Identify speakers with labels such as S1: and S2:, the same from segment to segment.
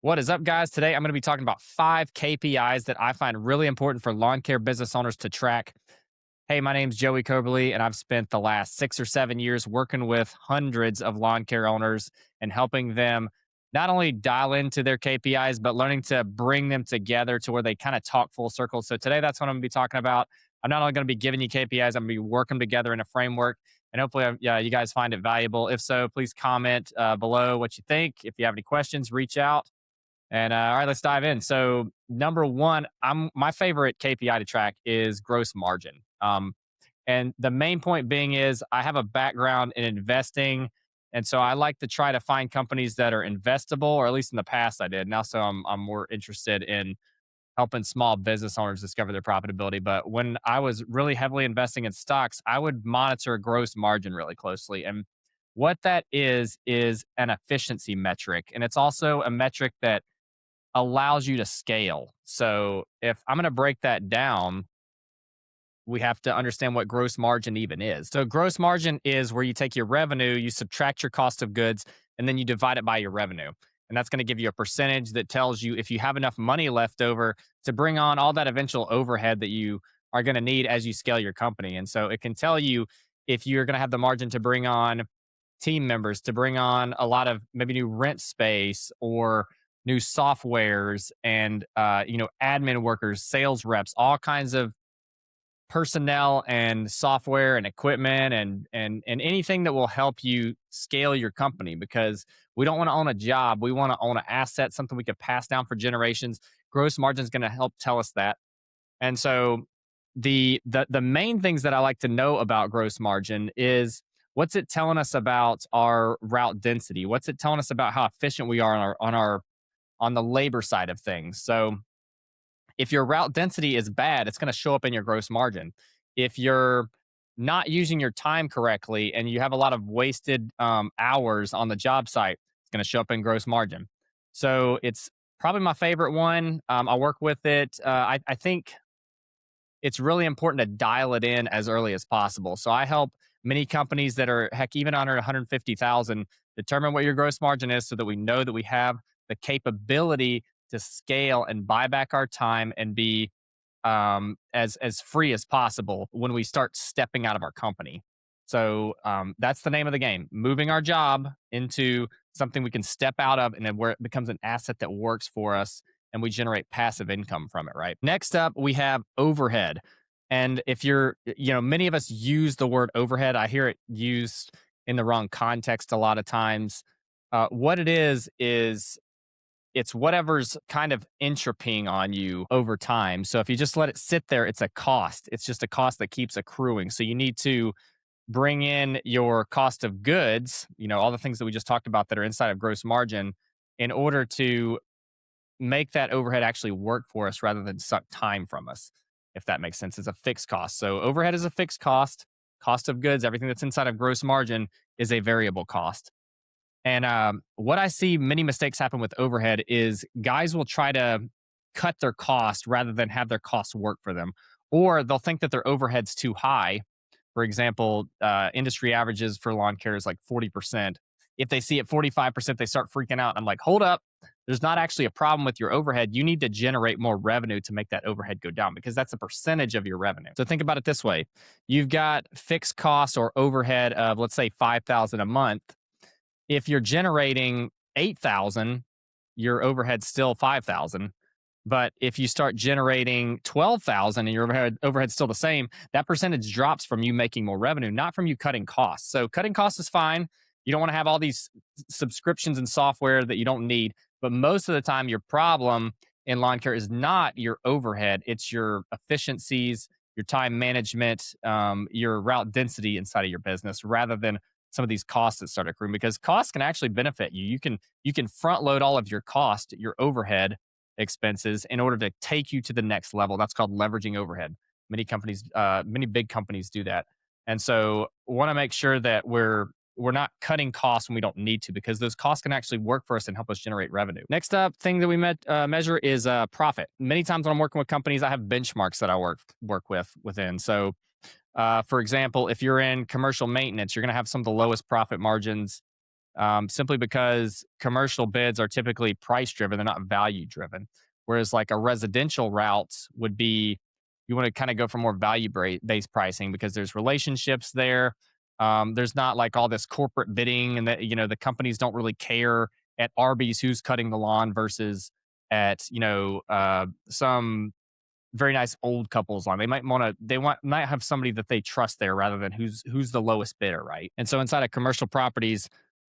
S1: What is up, guys? Today, I'm going to be talking about 5 KPIs that I find really important for lawn care business owners to track. Hey, my name's Joey Coberly, and I've spent the last 6 or 7 years working with hundreds of lawn care owners and helping them not only dial into their KPIs, but learning to bring them together to where they kind of talk full circle. So today, that's what I'm going to be talking about. I'm not only going to be giving you KPIs, I'm going to be working together in a framework. And hopefully, yeah, you guys find it valuable. If so, please comment below what you think. If you have any questions, reach out. And all right, let's dive in. So, number one, my favorite KPI to track is gross margin. And the main point being is I have a background in investing, and so I like to try to find companies that are investable, or at least in the past I did. Now, so I'm more interested in helping small business owners discover their profitability. But when I was really heavily investing in stocks, I would monitor gross margin really closely. And what that is an efficiency metric, and it's also a metric that allows you to scale. So if I'm going to break that down, we have to understand what gross margin even is. So gross margin is where you take your revenue, you subtract your cost of goods, and then you divide it by your revenue. And that's going to give you a percentage that tells you if you have enough money left over to bring on all that eventual overhead that you are going to need as you scale your company. And so it can tell you if you're going to have the margin to bring on team members, to bring on a lot of maybe new rent space or new softwares and admin workers, sales reps, all kinds of personnel and software and equipment and anything that will help you scale your company, because we don't want to own a job, we want to own an asset, something we could pass down for generations. Gross margin is going to help tell us that. And so the main things that I like to know about gross margin is, what's it telling us about our route density? What's it telling us about how efficient we are on the labor side of things? So if your route density is bad, it's going to show up in your gross margin. If you're not using your time correctly and you have a lot of wasted hours on the job site, it's going to show up in gross margin. So it's probably my favorite one. I work with it. I think it's really important to dial it in as early as possible. So I help many companies that are, heck, even under 150,000, determine what your gross margin is so that we know that we have the capability to scale and buy back our time and be as free as possible when we start stepping out of our company. So that's the name of the game: moving our job into something we can step out of, and then where it becomes an asset that works for us, and we generate passive income from it. Right. Next up, we have overhead. And if many of us use the word overhead. I hear it used in the wrong context a lot of times. What it is it's whatever's kind of entropying on you over time. So if you just let it sit there, it's a cost. It's just a cost that keeps accruing. So you need to bring in your cost of goods, all the things that we just talked about that are inside of gross margin, in order to make that overhead actually work for us rather than suck time from us, if that makes sense. It's a fixed cost. So overhead is a fixed cost. Cost of goods, everything that's inside of gross margin, is a variable cost. And what I see many mistakes happen with overhead is guys will try to cut their cost rather than have their costs work for them, or they'll think that their overhead's too high. For example, industry averages for lawn care is like 40%. If they see it 45%, they start freaking out. I'm like, hold up. There's not actually a problem with your overhead. You need to generate more revenue to make that overhead go down, because that's a percentage of your revenue. So think about it this way: you've got fixed costs or overhead of, let's say, 5,000 a month. If you're generating 8,000, your overhead's still 5,000. But if you start generating 12,000 and your overhead's still the same, that percentage drops from you making more revenue, not from you cutting costs. So cutting costs is fine. You don't want to have all these subscriptions and software that you don't need. But most of the time, your problem in lawn care is not your overhead. It's your efficiencies, your time management, your route density inside of your business, rather than some of these costs that start accruing, because costs can actually benefit you. You can front load all of your cost, your overhead expenses, in order to take you to the next level. That's called leveraging overhead. Many big companies do that. And so want to make sure that we're not cutting costs when we don't need to, because those costs can actually work for us and help us generate revenue. Next up thing that we measure is profit. Many times when I'm working with companies, I have benchmarks that I work within. So for example, if you're in commercial maintenance, you're going to have some of the lowest profit margins simply because commercial bids are typically price driven, they're not value driven. Whereas like a residential route would be, you want to kind of go for more based pricing because there's relationships there. There's not like all this corporate bidding, and that the companies don't really care at Arby's who's cutting the lawn versus at some very nice old couples lawn. Might have somebody that they trust there rather than who's the lowest bidder, right? And so inside of commercial properties,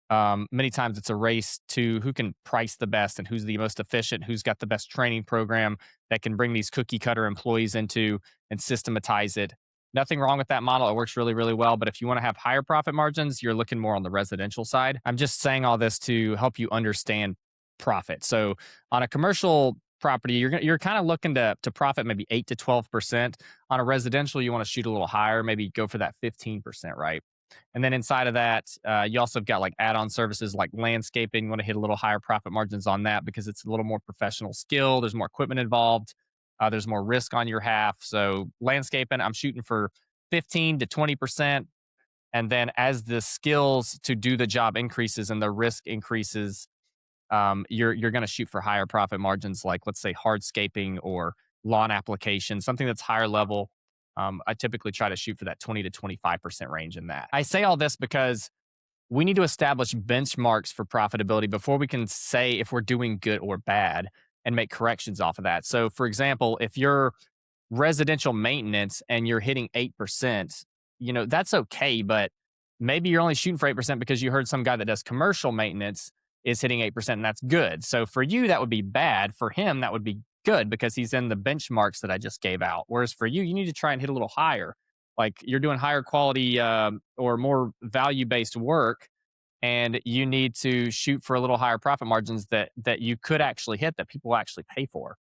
S1: many times it's a race to who can price the best and who's the most efficient, who's got the best training program that can bring these cookie cutter employees into and systematize it. Nothing wrong with that model. It works really, really well. But if you want to have higher profit margins, you're looking more on the residential side. I'm just saying all this to help you understand profit. So on a commercial property, you're kind of looking to profit maybe 8 to 12%. On a residential, you want to shoot a little higher, maybe go for that 15%, right? And then inside of that, you also have got like add-on services like landscaping. You want to hit a little higher profit margins on that because it's a little more professional skill. There's more equipment involved. There's more risk on your half. So landscaping, I'm shooting for 15 to 20%. And then as the skills to do the job increases and the risk increases, you're going to shoot for higher profit margins, like let's say hardscaping or lawn application, something that's higher level. I typically try to shoot for that 20 to 25% range in that. I say all this because we need to establish benchmarks for profitability before we can say if we're doing good or bad and make corrections off of that. So, for example, if you're residential maintenance and you're hitting 8%, that's okay, but maybe you're only shooting for 8% because you heard some guy that does commercial maintenance is hitting 8%, and that's good. So for you, that would be bad. For him, that would be good because he's in the benchmarks that I just gave out. Whereas for you, you need to try and hit a little higher. Like you're doing higher quality or more value based work, and you need to shoot for a little higher profit margins that you could actually hit, that people will actually pay for.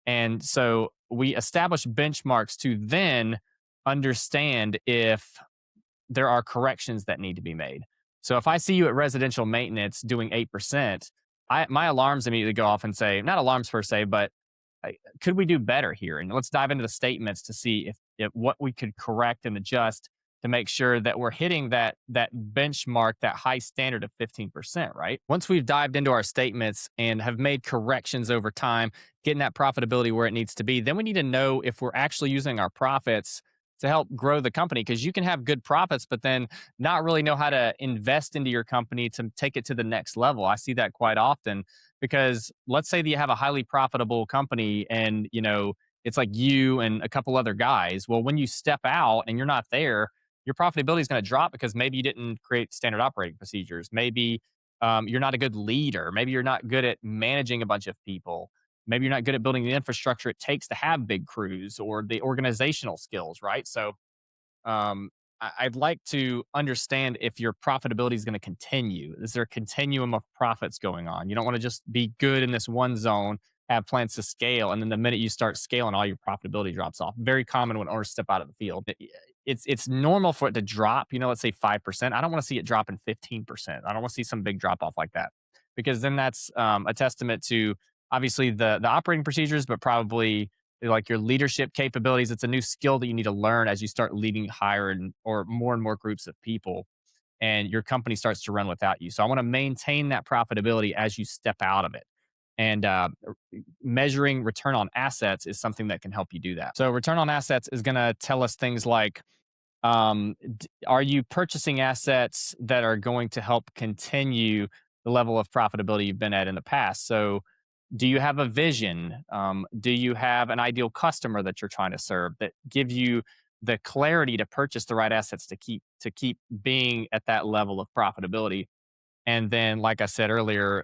S1: And so we establish benchmarks to then understand if there are corrections that need to be made. So if I see you at residential maintenance doing 8%, my alarms immediately go off and say, not alarms per se, but could we do better here? And let's dive into the statements to see if what we could correct and adjust to make sure that we're hitting that benchmark, that high standard of 15%, right? Once we've dived into our statements and have made corrections over time, getting that profitability where it needs to be, then we need to know if we're actually using our profits to help grow the company, because you can have good profits but then not really know how to invest into your company to take it to the next level. I see that quite often because let's say that you have a highly profitable company and it's like you and a couple other guys. Well, when you step out and you're not there, your profitability is going to drop because maybe you didn't create standard operating procedures. Maybe you're not a good leader. Maybe you're not good at managing a bunch of people. Maybe you're not good at building the infrastructure it takes to have big crews or the organizational skills, right? So I'd like to understand if your profitability is going to continue. Is there a continuum of profits going on? You don't want to just be good in this one zone, have plans to scale, and then the minute you start scaling, all your profitability drops off. Very common when owners step out of the field. It's normal for it to drop. Let's say 5%. I don't want to see it drop in 15%. I don't want to see some big drop off like that, because then that's a testament to obviously the operating procedures, but probably like your leadership capabilities. It's a new skill that you need to learn as you start leading higher or more groups of people, and your company starts to run without you. So I want to maintain that profitability as you step out of it. And measuring return on assets is something that can help you do that. So return on assets is going to tell us things like, are you purchasing assets that are going to help continue the level of profitability you've been at in the past? So do you have a vision? Do you have an ideal customer that you're trying to serve that give you the clarity to purchase the right assets to keep being at that level of profitability? And then, like I said earlier,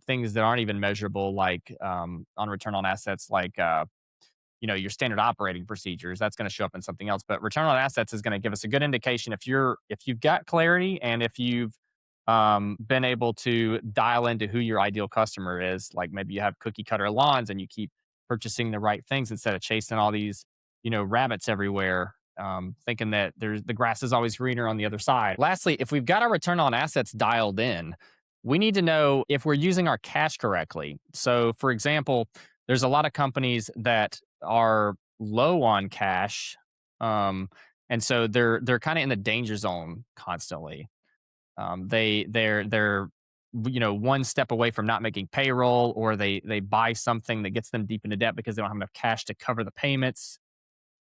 S1: things that aren't even measurable, like on return on assets, like your standard operating procedures, that's going to show up in something else. But return on assets is going to give us a good indication if you've got clarity and if you've been able to dial into who your ideal customer is. Like maybe you have cookie cutter lawns and you keep purchasing the right things instead of chasing all these rabbits everywhere, thinking that the grass is always greener on the other side. Lastly, if we've got our return on assets dialed in, we need to know if we're using our cash correctly. So for example, there's a lot of companies that are low on cash, and so they're kind of in the danger zone constantly. They're one step away from not making payroll, or they buy something that gets them deep into debt because they don't have enough cash to cover the payments.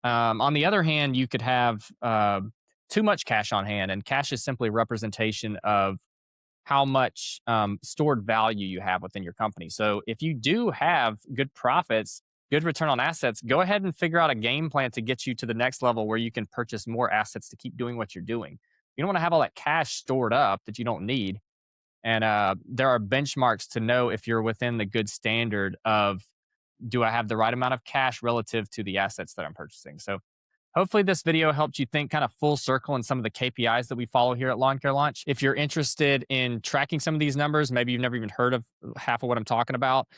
S1: On the other hand, you could have too much cash on hand, and cash is simply a representation of how much stored value you have within your company. So if you do have good profits, good return on assets, go ahead and figure out a game plan to get you to the next level where you can purchase more assets to keep doing what you're doing. You don't want to have all that cash stored up that you don't need. And there are benchmarks to know if you're within the good standard of, do I have the right amount of cash relative to the assets that I'm purchasing? So hopefully, this video helped you think kind of full circle in some of the KPIs that we follow here at Lawn Care Launch. If you're interested in tracking some of these numbers, maybe you've never even heard of half of what I'm talking about.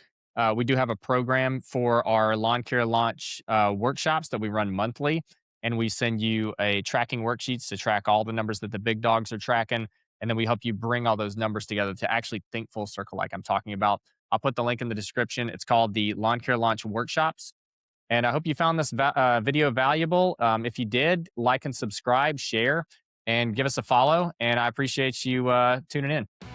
S1: We do have a program for our Lawn Care Launch workshops that we run monthly, and we send you a tracking worksheets to track all the numbers that the big dogs are tracking, and then we help you bring all those numbers together to actually think full circle, like I'm talking about. I'll put the link in the description. It's called the Lawn Care Launch workshops. And I hope you found this video valuable. If you did, like and subscribe, share, and give us a follow. And I appreciate you tuning in.